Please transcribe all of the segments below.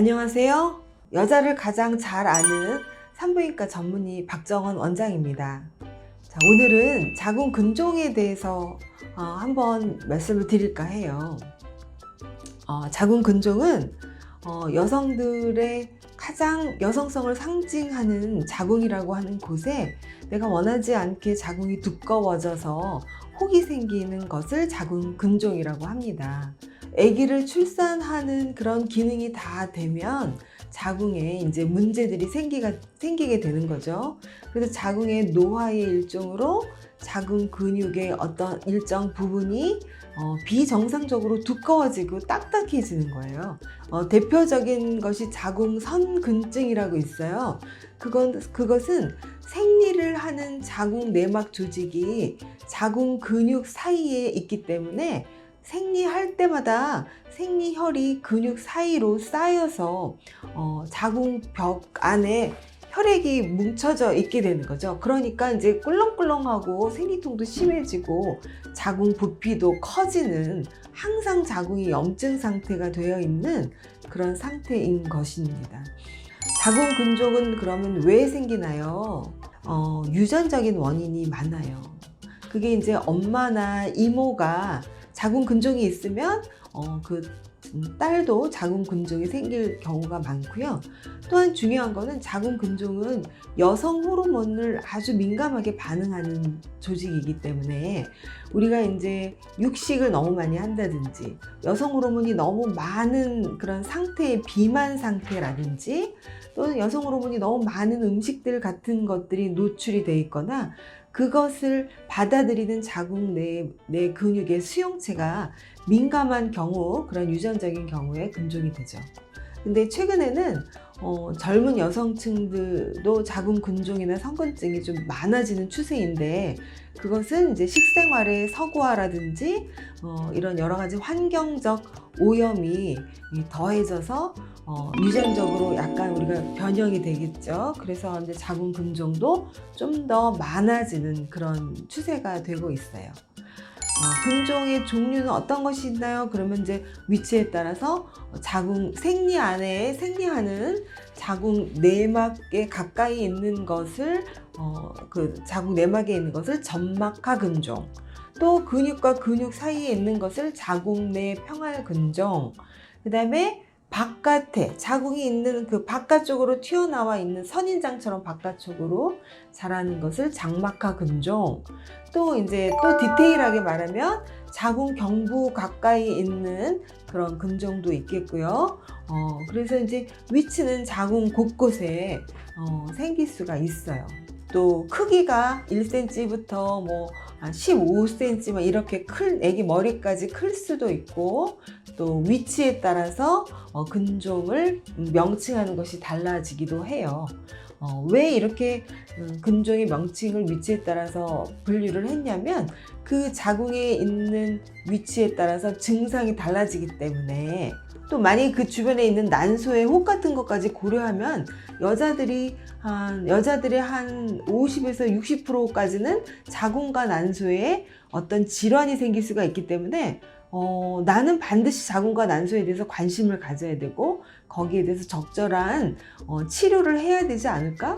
안녕하세요. 여자를 가장 잘 아는 산부인과 전문의 박정원 원장입니다. 자, 오늘은 자궁 근종에 대해서 한번 말씀을 드릴까 해요. 자궁 근종은 여성들의 가장 여성성을 상징하는 자궁이라고 하는 곳에 내가 원하지 않게 자궁이 두꺼워져서 혹이 생기는 것을 자궁 근종이라고 합니다. 아기를 출산하는 그런 기능이 다 되면 자궁에 이제 문제들이 생기게 되는 거죠. 그래서 자궁의 노화의 일종으로 자궁 근육의 어떤 일정 부분이 비정상적으로 두꺼워지고 딱딱해지는 거예요. 대표적인 것이 자궁 선근증이라고 있어요. 그것은 생리를 하는 자궁 내막 조직이 자궁 근육 사이에 있기 때문에 생리할 때마다 생리혈이 근육 사이로 쌓여서 자궁벽 안에 혈액이 뭉쳐져 있게 되는 거죠. 그러니까 이제 꿀렁꿀렁하고 생리통도 심해지고 자궁 부피도 커지는, 항상 자궁이 염증 상태가 되어 있는 그런 상태인 것입니다. 자궁 근종은 그러면 왜 생기나요? 유전적인 원인이 많아요. 그게 이제 엄마나 이모가 자궁 근종이 있으면 그 딸도 자궁 근종이 생길 경우가 많고요. 또한 중요한 거는 자궁 근종은 여성 호르몬을 아주 민감하게 반응하는 조직이기 때문에 우리가 이제 육식을 너무 많이 한다든지 여성 호르몬이 너무 많은 그런 상태의 비만 상태라든지 또는 여성 호르몬이 너무 많은 음식들 같은 것들이 노출이 돼 있거나 그것을 받아들이는 자궁 내 근육의 수용체가 민감한 경우, 그런 유전적인 경우에 근종이 되죠. 근데 최근에는 젊은 여성층들도 자궁 근종이나 선근증이 좀 많아지는 추세인데, 그것은 이제 식생활의 서구화라든지 이런 여러 가지 환경적 오염이 더해져서 유전적으로 약간 우리가 변형이 되겠죠. 그래서 이제 자궁 근종도 좀 더 많아지는 그런 추세가 되고 있어요. 근종의 종류는 어떤 것이 있나요? 그러면 이제 위치에 따라서 자궁 생리 안에 생리하는 자궁 내막에 가까이 있는 것을 그 자궁 내막에 있는 것을 점막하 근종, 또 근육과 근육 사이에 있는 것을 자궁 내 평활 근종, 그 다음에 바깥에 자궁이 있는 그 바깥쪽으로 튀어나와 있는 선인장처럼 바깥쪽으로 자라는 것을 장막하 근종, 또 이제 또 디테일하게 말하면 자궁 경부 가까이 있는 그런 근종도 있겠고요. 그래서 이제 위치는 자궁 곳곳에 생길 수가 있어요. 또 크기가 1cm부터 뭐 15cm 이렇게 큰 애기 머리까지 클 수도 있고, 또 위치에 따라서 근종을 명칭하는 것이 달라지기도 해요. 왜 이렇게 근종의 명칭을 위치에 따라서 분류를 했냐면 그 자궁에 있는 위치에 따라서 증상이 달라지기 때문에, 또 만약에 그 주변에 있는 난소의 혹 같은 것까지 고려하면 여자들의 한 50에서 60%까지는 자궁과 난소에 어떤 질환이 생길 수가 있기 때문에 나는 반드시 자궁과 난소에 대해서 관심을 가져야 되고 거기에 대해서 적절한 치료를 해야 되지 않을까?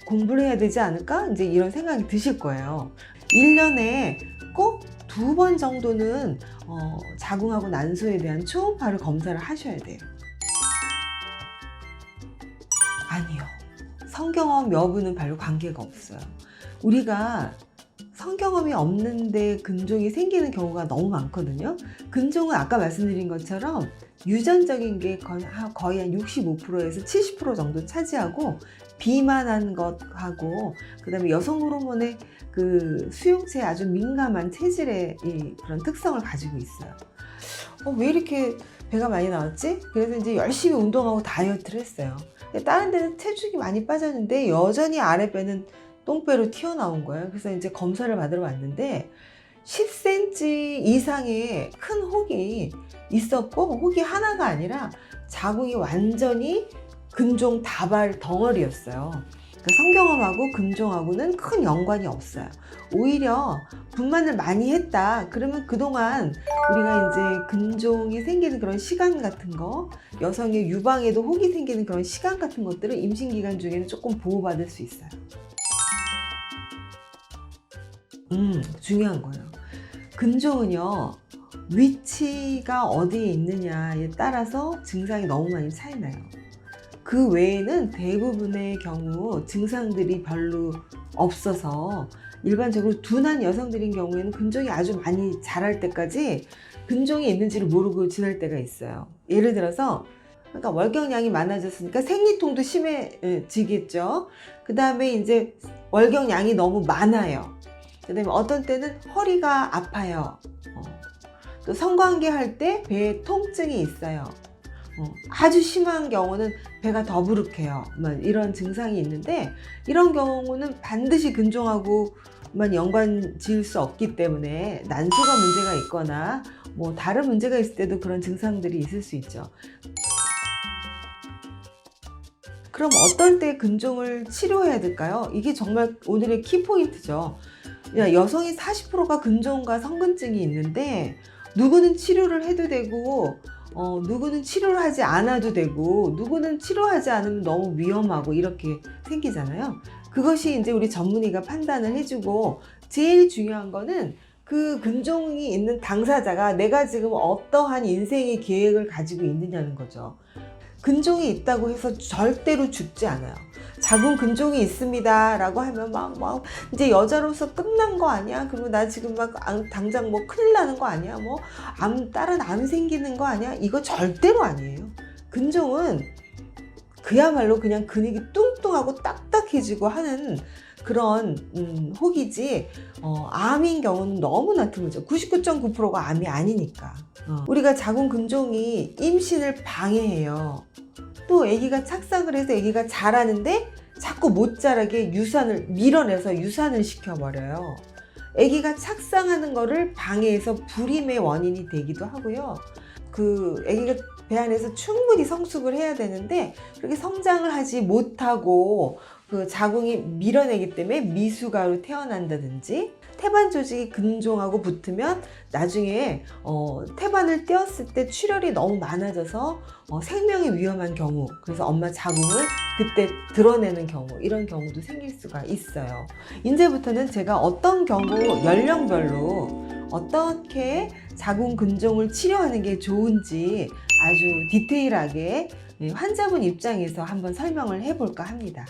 공부를 해야 되지 않을까? 이제 이런 생각이 드실 거예요. 1년에 꼭 2번 정도는 자궁하고 난소에 대한 초음파를 검사를 하셔야 돼요. 아니요. 성경험 여부는 별로 관계가 없어요. 우리가 성경험이 없는데 근종이 생기는 경우가 너무 많거든요. 근종은 아까 말씀드린 것처럼 유전적인 게 거의 한 65%에서 70% 정도 차지하고, 비만한 것하고 그 다음에 여성 호르몬의 그 수용체에 아주 민감한 체질의 그런 특성을 가지고 있어요. 왜 이렇게 배가 많이 나왔지? 그래서 이제 열심히 운동하고 다이어트를 했어요. 다른 데는 체중이 많이 빠졌는데 여전히 아랫배는 똥배로 튀어나온 거예요. 그래서 이제 검사를 받으러 왔는데 10cm 이상의 큰 혹이 있었고, 혹이 하나가 아니라 자궁이 완전히 근종 다발 덩어리였어요. 그러니까 성경험하고 근종하고는 큰 연관이 없어요. 오히려 분만을 많이 했다. 그러면 그동안 우리가 이제 근종이 생기는 그런 시간 같은 거, 여성의 유방에도 혹이 생기는 그런 시간 같은 것들을 임신 기간 중에는 조금 보호받을 수 있어요. 중요한 거예요. 근종은요, 위치가 어디에 있느냐에 따라서 증상이 너무 많이 차이 나요. 그 외에는 대부분의 경우 증상들이 별로 없어서 일반적으로 둔한 여성들인 경우에는 근종이 아주 많이 자랄 때까지 근종이 있는지를 모르고 지낼 때가 있어요. 예를 들어서 그러니까 월경량이 많아졌으니까 생리통도 심해지겠죠. 그 다음에 이제 월경량이 너무 많아요. 그 다음에 어떤 때는 허리가 아파요. 또 성관계 할 때 배에 통증이 있어요. 아주 심한 경우는 배가 더부룩해요. 이런 증상이 있는데 이런 경우는 반드시 근종하고만 연관 지을 수 없기 때문에 난소가 문제가 있거나 뭐 다른 문제가 있을 때도 그런 증상들이 있을 수 있죠. 그럼 어떨 때 근종을 치료해야 될까요? 이게 정말 오늘의 키포인트죠. 여성이 40%가 근종과 성근증이 있는데 누구는 치료를 해도 되고 누구는 치료를 하지 않아도 되고 누구는 치료하지 않으면 너무 위험하고 이렇게 생기잖아요. 그것이 이제 우리 전문의가 판단을 해주고 제일 중요한 거는 그 근종이 있는 당사자가 내가 지금 어떠한 인생의 계획을 가지고 있느냐는 거죠. 근종이 있다고 해서 절대로 죽지 않아요. 자궁 근종이 있습니다 라고 하면 막 이제 여자로서 끝난 거 아니야? 그리고 나 지금 막 당장 뭐 큰일 나는 거 아니야? 뭐 다른 암 생기는 거 아니야? 이거 절대로 아니에요. 근종은 그야말로 그냥 근육이 뚱뚱하고 딱딱해지고 하는 그런 혹이지 암인 경우는 너무나 드물죠. 99.9%가 암이 아니니까. 우리가 자궁 근종이 임신을 방해해요. 또 아기가 착상을 해서 아기가 자라는데 자꾸 못 자라게 유산을 밀어내서 유산을 시켜버려요. 아기가 착상하는 거를 방해해서 불임의 원인이 되기도 하고요. 그 아기가 배 안에서 충분히 성숙을 해야 되는데 그렇게 성장을 하지 못하고 그 자궁이 밀어내기 때문에 미숙아로 태어난다든지 태반 조직이 근종하고 붙으면 나중에 태반을 떼었을 때 출혈이 너무 많아져서 생명이 위험한 경우, 그래서 엄마 자궁을 그때 드러내는 경우, 이런 경우도 생길 수가 있어요. 이제부터는 제가 어떤 경우 연령별로 어떻게 자궁 근종을 치료하는 게 좋은지 아주 디테일하게 환자분 입장에서 한번 설명을 해볼까 합니다.